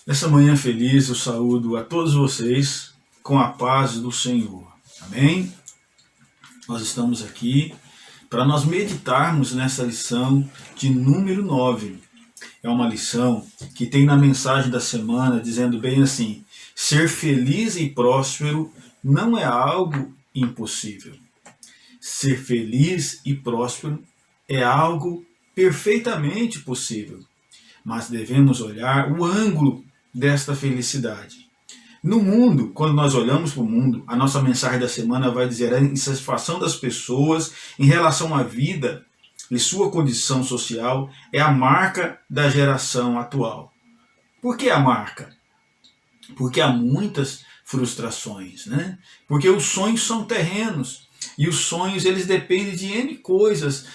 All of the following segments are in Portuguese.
Nessa manhã feliz eu saúdo a todos vocês com a paz do Senhor. Amém? Nós estamos aqui para nós meditarmos nessa lição de número 9. É uma lição que tem na mensagem da semana dizendo bem assim: ser feliz e próspero não é algo impossível. Ser feliz e próspero é algo perfeitamente possível, mas devemos olhar o ângulo desta felicidade. No mundo, quando nós olhamos para o mundo, a nossa mensagem da semana vai dizer a insatisfação das pessoas em relação à vida e sua condição social é a marca da geração atual. Por que a marca? Porque há muitas frustrações, né? Porque os sonhos são terrenos e os sonhos eles dependem de N coisas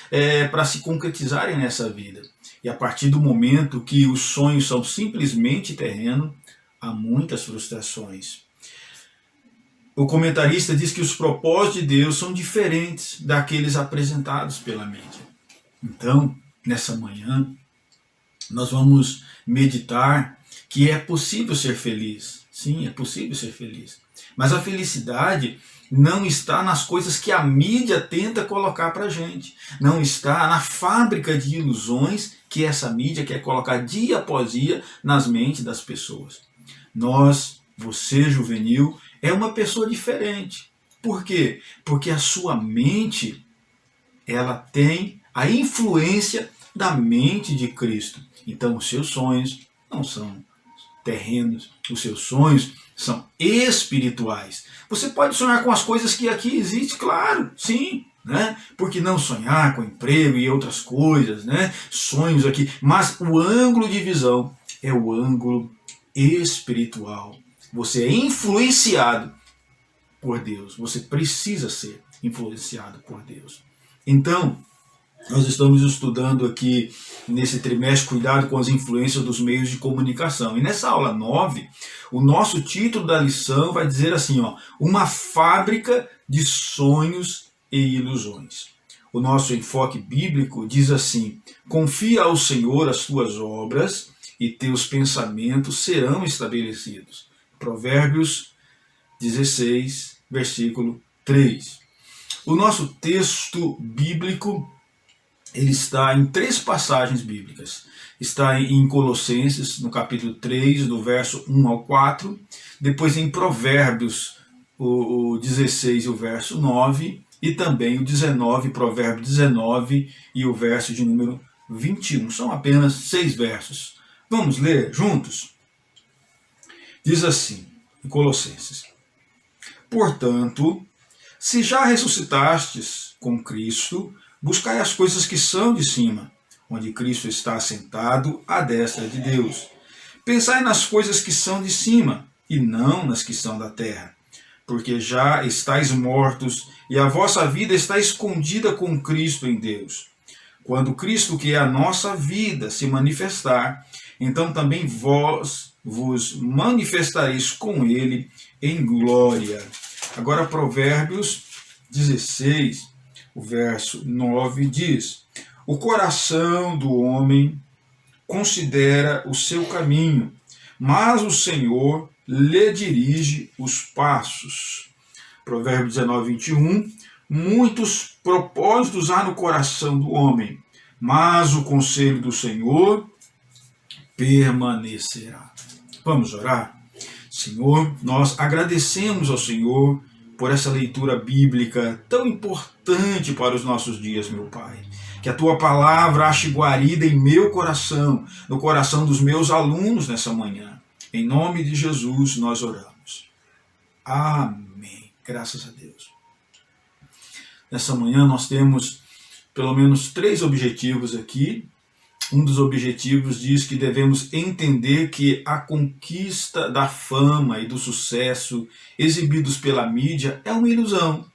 para se concretizarem nessa vida. E a partir do momento que os sonhos são simplesmente terreno, há muitas frustrações. O comentarista diz que os propósitos de Deus são diferentes daqueles apresentados pela mídia. Então, nessa manhã, nós vamos meditar que é possível ser feliz. Sim, é possível ser feliz. Mas a felicidade não está nas coisas que a mídia tenta colocar para a gente. Não está na fábrica de ilusões que essa mídia quer colocar dia após dia nas mentes das pessoas. Você juvenil, é uma pessoa diferente. Por quê? Porque a sua mente, ela tem a influência da mente de Cristo. Então os seus sonhos não são terrenos, os seus sonhos são espirituais. Você pode sonhar com as coisas que aqui existem, claro, sim, né? Por que não sonhar com emprego e outras coisas, né? Sonhos aqui, mas o ângulo de visão é o ângulo espiritual. Você é influenciado por Deus, você precisa ser influenciado por Deus. Então, nós estamos estudando aqui nesse trimestre cuidado com as influências dos meios de comunicação. E nessa aula 9, o nosso título da lição vai dizer assim, uma fábrica de sonhos e ilusões. O nosso enfoque bíblico diz assim: confia ao Senhor as tuas obras e teus pensamentos serão estabelecidos. Provérbios 16, versículo 3. O nosso texto bíblico ele está em 3 passagens bíblicas. Está em Colossenses, no capítulo 3, do verso 1 ao 4. Depois em Provérbios, o 16 e o verso 9. E também o 19, Provérbio 19 e o verso de número 21. São apenas 6 versos. Vamos ler juntos? Diz assim, em Colossenses: portanto, se já ressuscitastes com Cristo, buscai as coisas que são de cima, onde Cristo está assentado à destra de Deus. Pensai nas coisas que são de cima, e não nas que são da terra, porque já estáis mortos, e a vossa vida está escondida com Cristo em Deus. Quando Cristo, que é a nossa vida, se manifestar, então também vós vos manifestareis com Ele em glória. Agora Provérbios 16, o verso 9 diz: o coração do homem considera o seu caminho, mas o Senhor lhe dirige os passos. Provérbios 19, 21. Muitos propósitos há no coração do homem, mas o conselho do Senhor permanecerá. Vamos orar? Senhor, nós agradecemos ao Senhor por essa leitura bíblica tão importante para os nossos dias, meu Pai. Que a Tua palavra ache guarida em meu coração, no coração dos meus alunos nessa manhã. Em nome de Jesus nós oramos. Amém. Graças a Deus. Nessa manhã nós temos pelo menos 3 objetivos aqui. Um dos objetivos diz que devemos entender que a conquista da fama e do sucesso exibidos pela mídia é uma ilusão.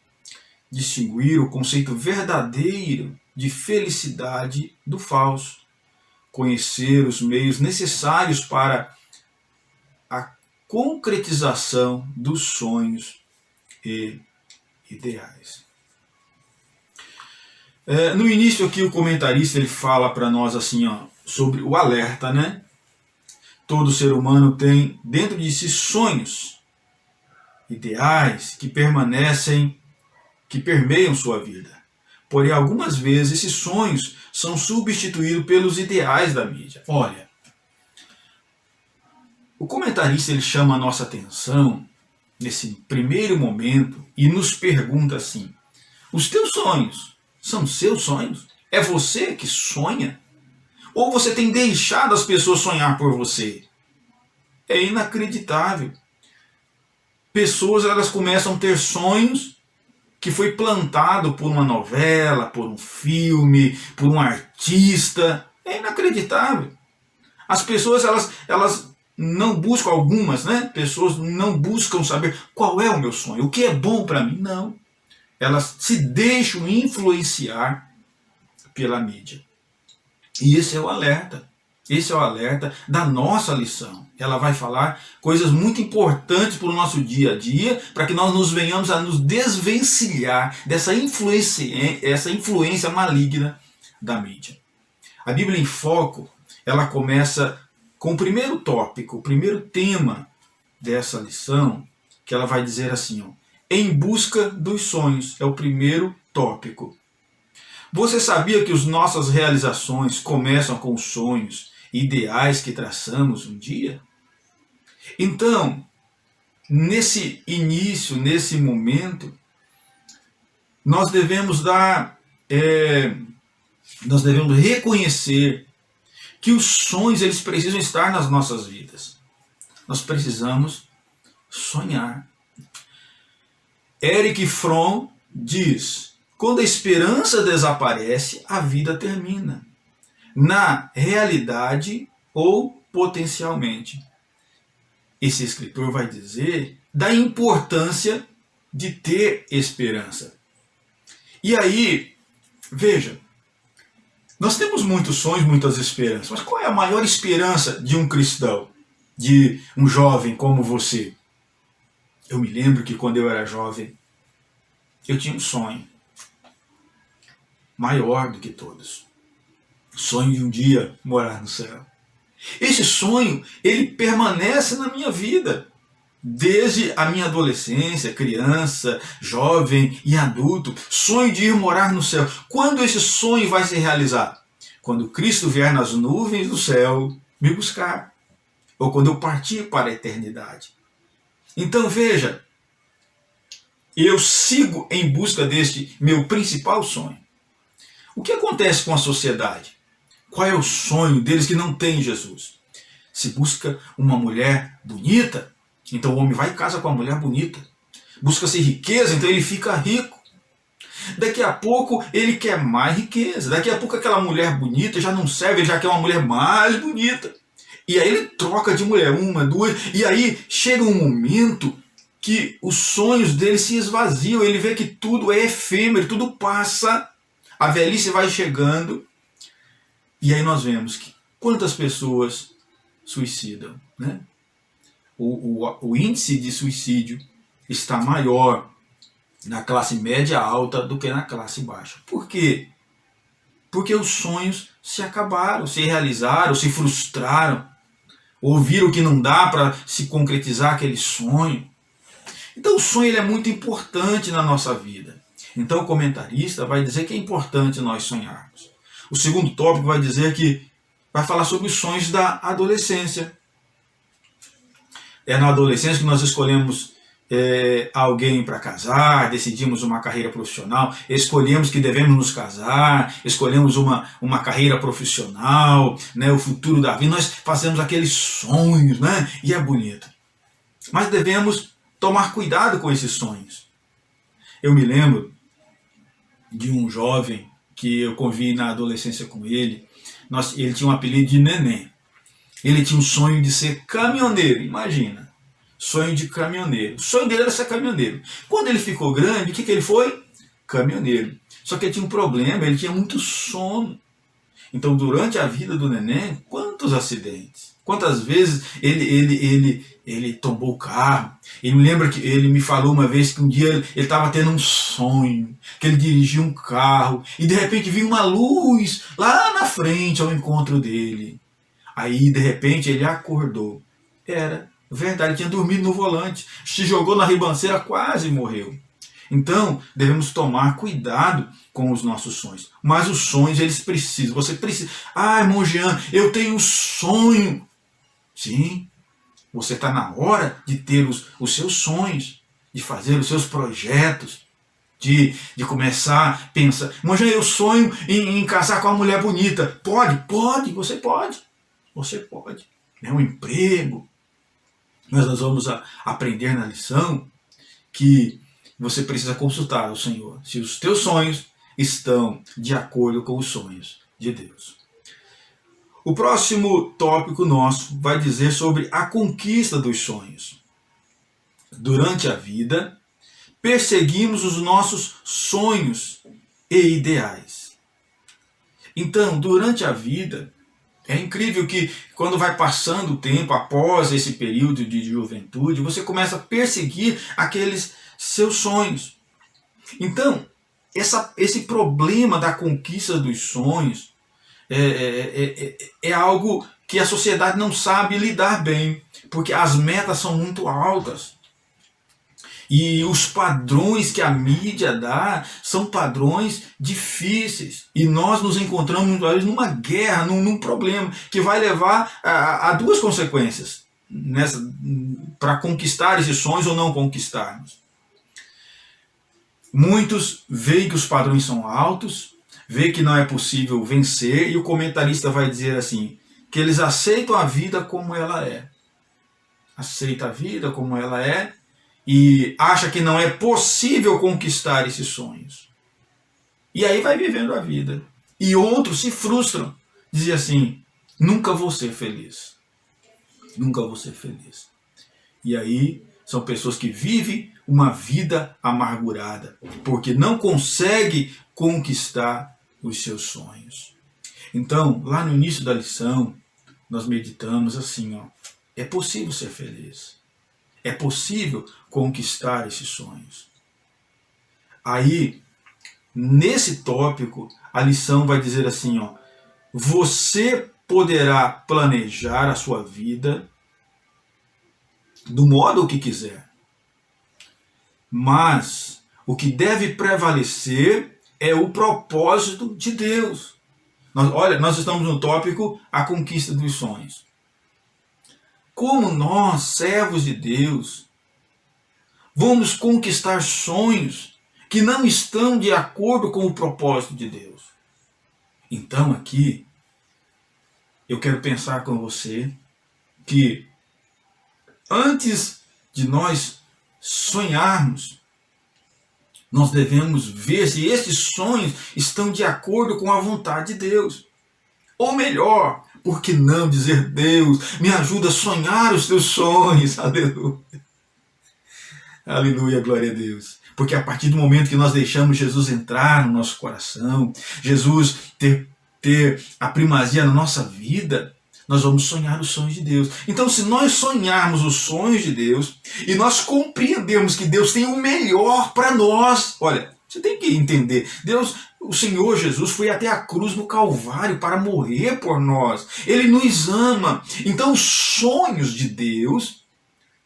Distinguir o conceito verdadeiro de felicidade do falso. Conhecer os meios necessários para a concretização dos sonhos e ideais. No início aqui o comentarista ele fala para nós assim, sobre o alerta, né? Todo ser humano tem dentro de si sonhos, ideais que permanecem, que permeiam sua vida. Porém, algumas vezes esses sonhos são substituídos pelos ideais da mídia. Olha, o comentarista ele chama a nossa atenção nesse primeiro momento e nos pergunta assim: os teus sonhos são seus sonhos? É você que sonha? Ou você tem deixado as pessoas sonhar por você? É inacreditável. Pessoas elas começam a ter sonhos que foi plantado por uma novela, por um filme, por um artista. É inacreditável. As pessoas elas não buscam, algumas, né? Pessoas não buscam saber qual é o meu sonho, o que é bom para mim. Não. Elas se deixam influenciar pela mídia. E esse é o alerta. Esse é o alerta da nossa lição. Ela vai falar coisas muito importantes para o nosso dia a dia, para que nós nos venhamos a nos desvencilhar dessa influência maligna da mídia. A Bíblia em Foco, ela começa com o primeiro tópico, o primeiro tema dessa lição, que ela vai dizer assim, ó, em busca dos sonhos, é o primeiro tópico. Você sabia que as nossas realizações começam com os sonhos, ideais que traçamos um dia? Então, nesse início, nesse momento, nós devemos reconhecer que os sonhos eles precisam estar nas nossas vidas. Nós precisamos sonhar. Erich Fromm diz: quando a esperança desaparece, a vida termina. Na realidade ou potencialmente. Esse escritor vai dizer da importância de ter esperança. E aí, veja, nós temos muitos sonhos, muitas esperanças, mas qual é a maior esperança de um cristão, de um jovem como você? Eu me lembro que quando eu era jovem, eu tinha um sonho maior do que todos. Sonho de um dia morar no céu. Esse sonho, ele permanece na minha vida. Desde a minha adolescência, criança, jovem e adulto. Sonho de ir morar no céu. Quando esse sonho vai se realizar? Quando Cristo vier nas nuvens do céu me buscar. Ou quando eu partir para a eternidade. Então veja, eu sigo em busca deste meu principal sonho. O que acontece com a sociedade? Qual é o sonho deles que não tem Jesus? Se busca uma mulher bonita, então o homem vai e casa com a mulher bonita. Busca-se riqueza, então ele fica rico. Daqui a pouco ele quer mais riqueza. Daqui a pouco aquela mulher bonita já não serve, ele já quer uma mulher mais bonita. E aí ele troca de mulher, uma, duas, e aí chega um momento que os sonhos dele se esvaziam, ele vê que tudo é efêmero, tudo passa, a velhice vai chegando. E aí nós vemos que quantas pessoas suicidam, né? O índice de suicídio está maior na classe média alta do que na classe baixa. Por quê? Porque os sonhos se acabaram, se realizaram, se frustraram, ouviram que não dá para se concretizar aquele sonho. Então o sonho ele é muito importante na nossa vida. Então o comentarista vai dizer que é importante nós sonharmos. O segundo tópico vai dizer que vai falar sobre os sonhos da adolescência. É na adolescência que nós escolhemos alguém para casar, decidimos uma carreira profissional, escolhemos que devemos nos casar, escolhemos uma carreira profissional, né, o futuro da vida, nós fazemos aqueles sonhos, né, e é bonito. Mas devemos tomar cuidado com esses sonhos. Eu me lembro de um jovem que eu convivi na adolescência com ele. Ele tinha um apelido de Neném. Ele tinha um sonho de ser caminhoneiro, imagina. Sonho de caminhoneiro. O sonho dele era ser caminhoneiro. Quando ele ficou grande, o que ele foi? Caminhoneiro. Só que ele tinha um problema, ele tinha muito sono. Então, durante a vida do Neném, quantos acidentes? Quantas vezes ele tombou o carro. Ele me falou uma vez que um dia ele estava tendo um sonho, que ele dirigia um carro, e de repente viu uma luz lá na frente ao encontro dele. Aí, de repente, ele acordou. Era verdade, tinha dormido no volante, se jogou na ribanceira, quase morreu. Então, devemos tomar cuidado com os nossos sonhos. Mas os sonhos, eles precisam. Você precisa. Ah, irmão Jean, eu tenho um sonho. Sim, você está na hora de ter os seus sonhos, de fazer os seus projetos, de começar a pensar. Irmão Jean, eu sonho em casar com uma mulher bonita. Pode, você pode. Você pode. É um emprego. Mas nós vamos aprender na lição que você precisa consultar o Senhor se os teus sonhos estão de acordo com os sonhos de Deus. O próximo tópico nosso vai dizer sobre a conquista dos sonhos. Durante a vida, perseguimos os nossos sonhos e ideais. Então, durante a vida, é incrível que quando vai passando o tempo, após esse período de juventude, você começa a perseguir aqueles seus sonhos. Então, esse problema da conquista dos sonhos é algo que a sociedade não sabe lidar bem, porque as metas são muito altas. E os padrões que a mídia dá são padrões difíceis. E nós nos encontramos muitas vezes numa guerra, num problema, que vai levar a duas consequências para conquistar esses sonhos ou não conquistarmos. Muitos veem que os padrões são altos, veem que não é possível vencer, e o comentarista vai dizer assim, que eles aceitam a vida como ela é. Aceita a vida como ela é, e acha que não é possível conquistar esses sonhos. E aí vai vivendo a vida. E outros se frustram. Dizem assim, nunca vou ser feliz. Nunca vou ser feliz. E aí são pessoas que vivem uma vida amargurada, porque não conseguem conquistar os seus sonhos. Então, lá no início da lição, nós meditamos assim, é possível ser feliz. É possível conquistar esses sonhos. Aí, nesse tópico, a lição vai dizer assim, você poderá planejar a sua vida do modo que quiser. Mas o que deve prevalecer é o propósito de Deus. Nós estamos no tópico a conquista dos sonhos. Como nós, servos de Deus, vamos conquistar sonhos que não estão de acordo com o propósito de Deus? Então aqui, eu quero pensar com você que antes de nós sonharmos, nós devemos ver se esses sonhos estão de acordo com a vontade de Deus. Ou melhor, por que não dizer, Deus, me ajuda a sonhar os teus sonhos? Aleluia. Aleluia, glória a Deus. Porque a partir do momento que nós deixamos Jesus entrar no nosso coração, Jesus ter a primazia na nossa vida, nós vamos sonhar os sonhos de Deus. Então, se nós sonharmos os sonhos de Deus e nós compreendemos que Deus tem o melhor para nós, olha, você tem que entender, o Senhor Jesus foi até a cruz no Calvário para morrer por nós. Ele nos ama. Então, os sonhos de Deus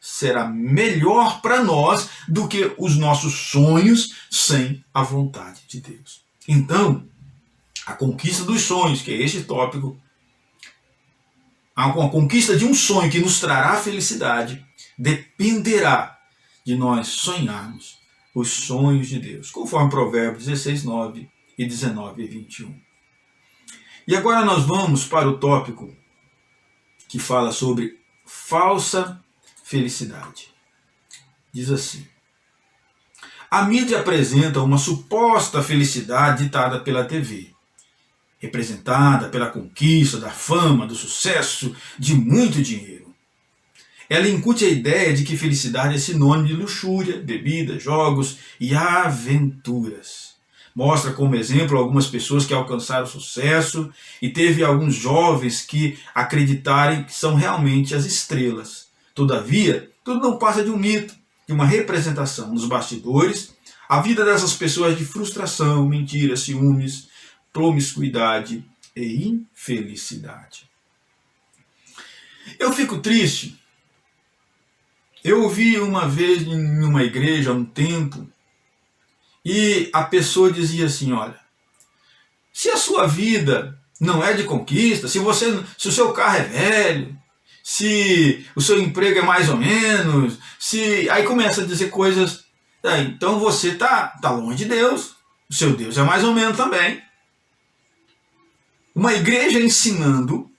será melhor para nós do que os nossos sonhos sem a vontade de Deus. Então, a conquista dos sonhos, que é este tópico, a conquista de um sonho que nos trará felicidade, dependerá de nós sonharmos os sonhos de Deus, conforme Provérbios 16, 9 e 19 e 21. E agora nós vamos para o tópico que fala sobre falsa felicidade. Diz assim: a mídia apresenta uma suposta felicidade ditada pela TV, representada pela conquista da fama, do sucesso, de muito dinheiro. Ela incute a ideia de que felicidade é sinônimo de luxúria, bebida, jogos e aventuras. Mostra como exemplo algumas pessoas que alcançaram sucesso e teve alguns jovens que acreditarem que são realmente as estrelas. Todavia, tudo não passa de um mito, de uma representação. Nos bastidores, a vida dessas pessoas é de frustração, mentira, ciúmes, promiscuidade e infelicidade. Eu fico triste. Eu ouvi uma vez em uma igreja, há um tempo, e a pessoa dizia assim, olha, se a sua vida não é de conquista, se o seu carro é velho, se o seu emprego é mais ou menos, se aí começa a dizer coisas, então você tá longe de Deus, o seu Deus é mais ou menos também. Uma igreja ensinando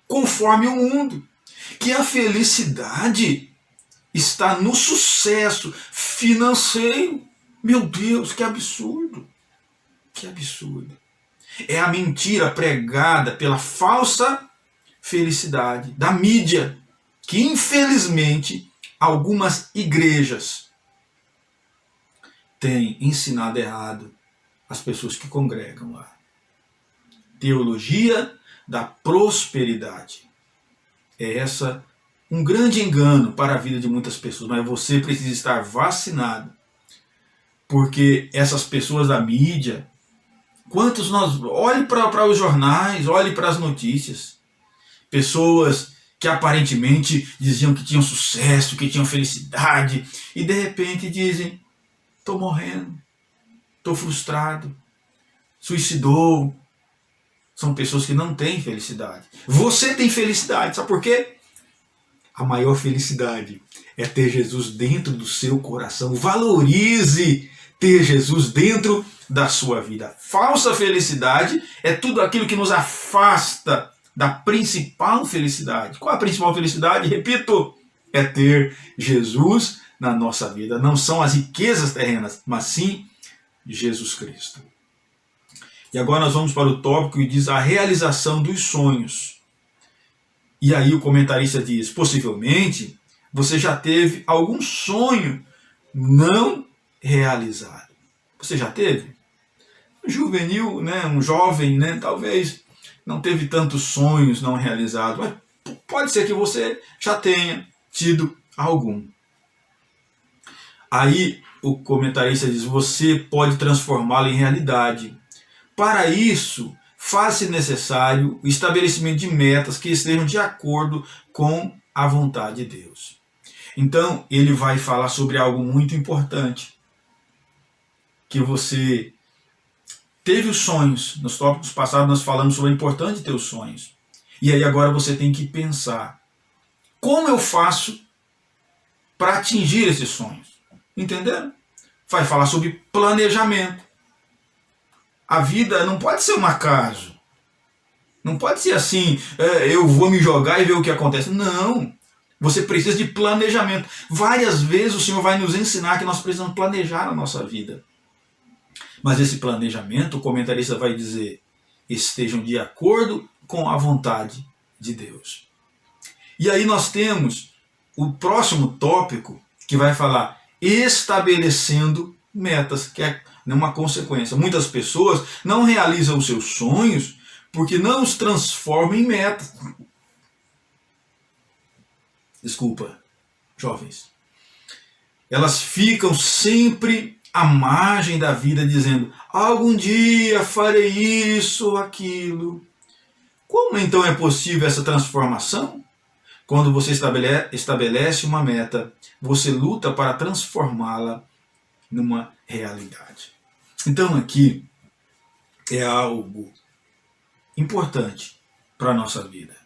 conforme o mundo, que a felicidade está no sucesso financeiro. Meu Deus, que absurdo! Que absurdo. É a mentira pregada pela falsa felicidade da mídia, que infelizmente algumas igrejas têm ensinado errado as pessoas que congregam lá. Teologia da prosperidade. É essa um grande engano para a vida de muitas pessoas, mas você precisa estar vacinado, porque essas pessoas da mídia, quantos nós... Olhe para os jornais, olhe para as notícias. Pessoas que aparentemente diziam que tinham sucesso, que tinham felicidade, e de repente dizem, estou morrendo, estou frustrado, suicidou. São pessoas que não têm felicidade. Você tem felicidade, sabe por quê? A maior felicidade é ter Jesus dentro do seu coração. Valorize ter Jesus dentro da sua vida. Falsa felicidade é tudo aquilo que nos afasta da principal felicidade. Qual a principal felicidade? Repito, é ter Jesus na nossa vida. Não são as riquezas terrenas, mas sim Jesus Cristo. E agora nós vamos para o tópico que diz a realização dos sonhos. E aí o comentarista diz, possivelmente você já teve algum sonho não realizado. Você já teve? Um juvenil, né, um jovem, né, talvez não teve tantos sonhos não realizados, mas pode ser que você já tenha tido algum. Aí o comentarista diz, você pode transformá-lo em realidade. Para isso, faz-se necessário o estabelecimento de metas que estejam de acordo com a vontade de Deus. Então, ele vai falar sobre algo muito importante. Que você teve os sonhos. Nos tópicos passados nós falamos sobre a importância de ter os sonhos. E aí agora você tem que pensar, como eu faço para atingir esses sonhos? Entenderam? Vai falar sobre planejamento. A vida não pode ser um acaso. Não pode ser assim, eu vou me jogar e ver o que acontece. Não. Você precisa de planejamento. Várias vezes o Senhor vai nos ensinar que nós precisamos planejar a nossa vida. Mas esse planejamento, o comentarista vai dizer, estejam de acordo com a vontade de Deus. E aí nós temos o próximo tópico que vai falar estabelecendo metas, que é uma consequência. Muitas pessoas não realizam os seus sonhos porque não os transformam em metas. Desculpa, jovens. Elas ficam sempre à margem da vida dizendo, algum dia farei isso ou aquilo. Como então é possível essa transformação? Quando você estabelece uma meta, você luta para transformá-la numa realidade. Então aqui é algo importante para a nossa vida.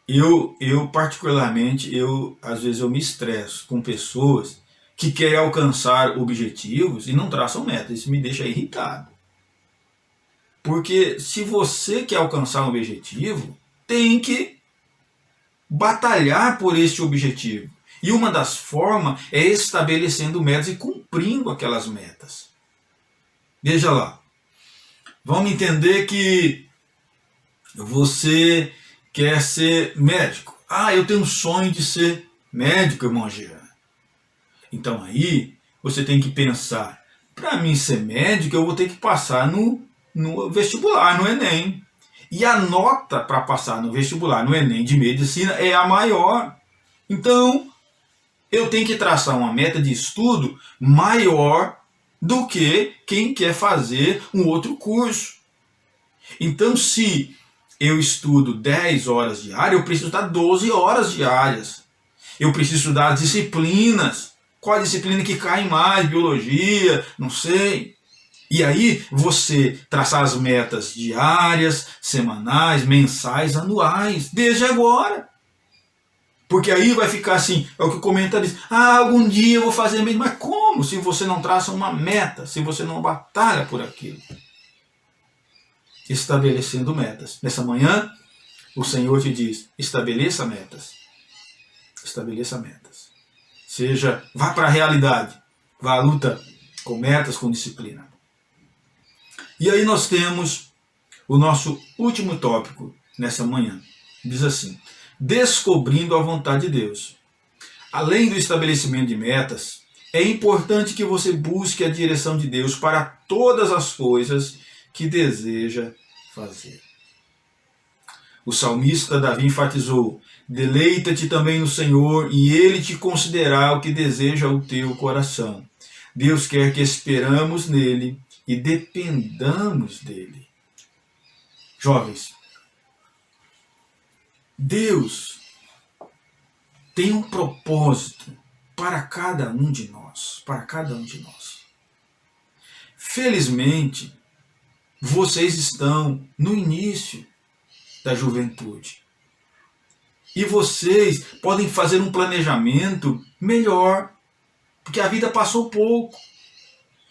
Eu particularmente, às vezes eu me estresso com pessoas que querem alcançar objetivos e não traçam metas. Isso me deixa irritado. Porque se você quer alcançar um objetivo, tem que batalhar por este objetivo. E uma das formas é estabelecendo metas e cumprindo aquelas metas. Veja lá. Vamos entender que você quer ser médico. Eu tenho um sonho de ser médico, irmão Jean. Então aí você tem que pensar, para mim ser médico eu vou ter que passar no vestibular, no Enem. E a nota para passar no vestibular, no Enem de medicina é a maior. Então eu tenho que traçar uma meta de estudo maior do que quem quer fazer um outro curso. Então, se eu estudo 10 horas diárias, eu preciso estudar 12 horas diárias. Eu preciso estudar disciplinas. Qual a disciplina que cai mais? Biologia, não sei. E aí você traçar as metas diárias, semanais, mensais, anuais, desde agora. Porque aí vai ficar assim, é o que o comentarista diz, algum dia eu vou fazer mesmo. Mas como? Se você não traça uma meta, se você não batalha por aquilo. Estabelecendo metas. Nessa manhã, o Senhor te diz, estabeleça metas. Estabeleça metas. Seja, vá para a realidade. Vá à luta com metas, com disciplina. E aí nós temos o nosso último tópico nessa manhã. Diz assim, descobrindo a vontade de Deus. Além do estabelecimento de metas, é importante que você busque a direção de Deus para todas as coisas que deseja fazer. O salmista Davi enfatizou, deleita-te também no Senhor e Ele te concederá o que deseja o teu coração. Deus quer que esperamos nele e dependamos dele. Jovens, Deus tem um propósito para cada um de nós, para cada um de nós. Felizmente, vocês estão no início da juventude. E vocês podem fazer um planejamento melhor, porque a vida passou pouco.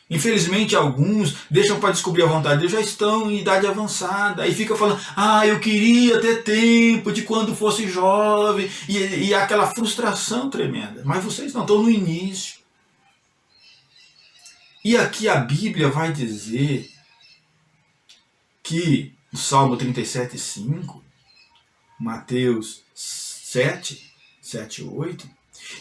Infelizmente, alguns deixam para descobrir a vontade de Deus, já estão em idade avançada. Aí fica falando, eu queria ter tempo de quando fosse jovem. E aquela frustração tremenda. Mas vocês não, estão no início. E aqui a Bíblia vai dizer que, no Salmo 37:5, Mateus 7:8,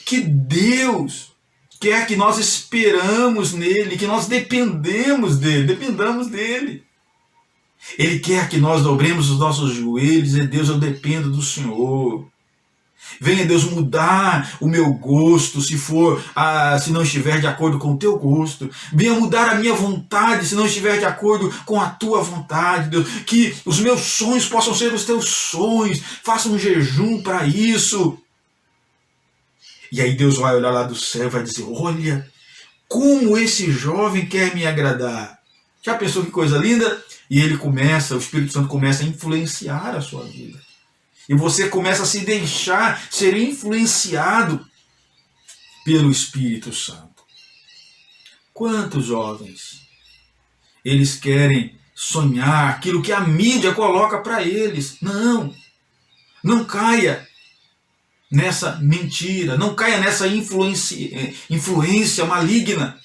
que Deus quer que nós esperamos nele, que nós dependamos dele. Ele quer que nós dobremos os nossos joelhos e Deus, eu dependo do Senhor. Venha Deus mudar o meu gosto, se não estiver de acordo com o teu gosto. Venha mudar a minha vontade, se não estiver de acordo com a tua vontade, Deus. Que os meus sonhos possam ser os teus sonhos. Faça um jejum para isso. E aí Deus vai olhar lá do céu e vai dizer, olha, como esse jovem quer me agradar. Já pensou que coisa linda? E o Espírito Santo começa a influenciar a sua vida. E você começa a se deixar ser influenciado pelo Espírito Santo. Quantos jovens, eles querem sonhar aquilo que a mídia coloca para eles. Não caia nessa mentira, não caia nessa influência maligna.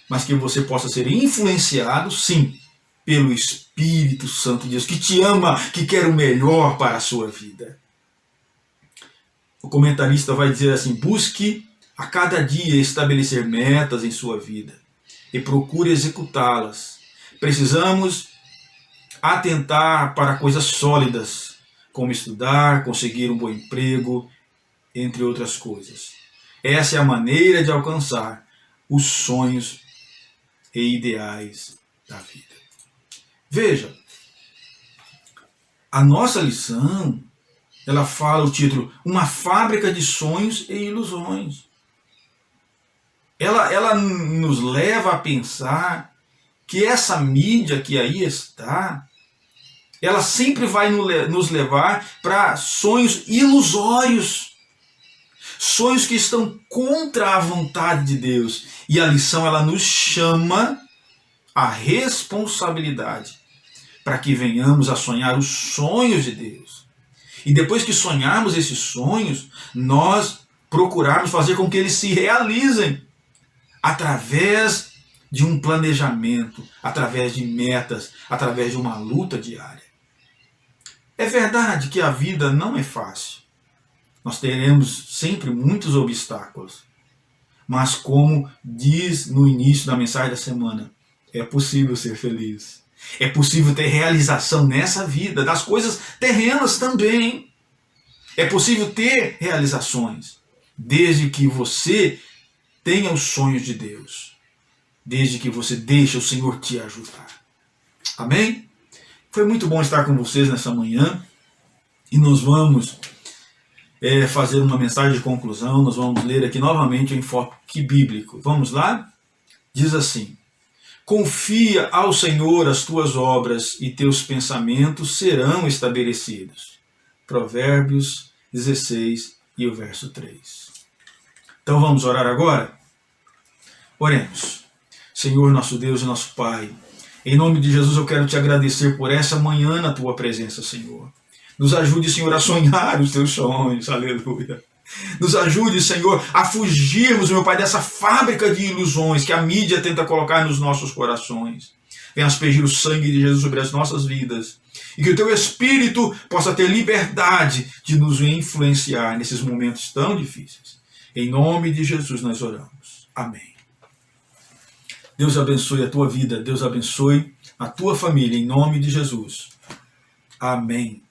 Mas que você possa ser influenciado, sim, pelo Espírito Santo de Deus, que te ama, que quer o melhor para a sua vida. O comentarista vai dizer assim, busque a cada dia estabelecer metas em sua vida e procure executá-las. Precisamos atentar para coisas sólidas, como estudar, conseguir um bom emprego, entre outras coisas. Essa é a maneira de alcançar os sonhos e ideais da vida. Veja, a nossa lição, ela fala o título, uma fábrica de sonhos e ilusões. Ela nos leva a pensar que essa mídia que aí está, ela sempre vai nos levar para sonhos ilusórios. Sonhos que estão contra a vontade de Deus. E a lição, ela nos chama à responsabilidade para que venhamos a sonhar os sonhos de Deus. E depois que sonharmos esses sonhos, nós procurarmos fazer com que eles se realizem através de um planejamento, através de metas, através de uma luta diária. É verdade que a vida não é fácil. Nós teremos sempre muitos obstáculos. Mas como diz no início da mensagem da semana, é possível ser feliz. É possível ter realização nessa vida, das coisas terrenas também. É possível ter realizações, desde que você tenha os sonhos de Deus. Desde que você deixe o Senhor te ajudar. Amém? Foi muito bom estar com vocês nessa manhã e nós vamos fazer uma mensagem de conclusão. Nós vamos ler aqui novamente o enfoque bíblico. Vamos lá? Diz assim: confia ao Senhor as tuas obras e teus pensamentos serão estabelecidos. Provérbios 16 e o verso 3. Então vamos orar agora? Oremos. Senhor, nosso Deus e nosso Pai, em nome de Jesus eu quero te agradecer por essa manhã na tua presença, Senhor. Nos ajude, Senhor, a sonhar os teus sonhos, aleluia. Nos ajude, Senhor, a fugirmos, meu Pai, dessa fábrica de ilusões que a mídia tenta colocar nos nossos corações. Venha aspergir o sangue de Jesus sobre as nossas vidas e que o teu Espírito possa ter liberdade de nos influenciar nesses momentos tão difíceis. Em nome de Jesus nós oramos. Amém. Deus abençoe a tua vida, Deus abençoe a tua família, em nome de Jesus. Amém.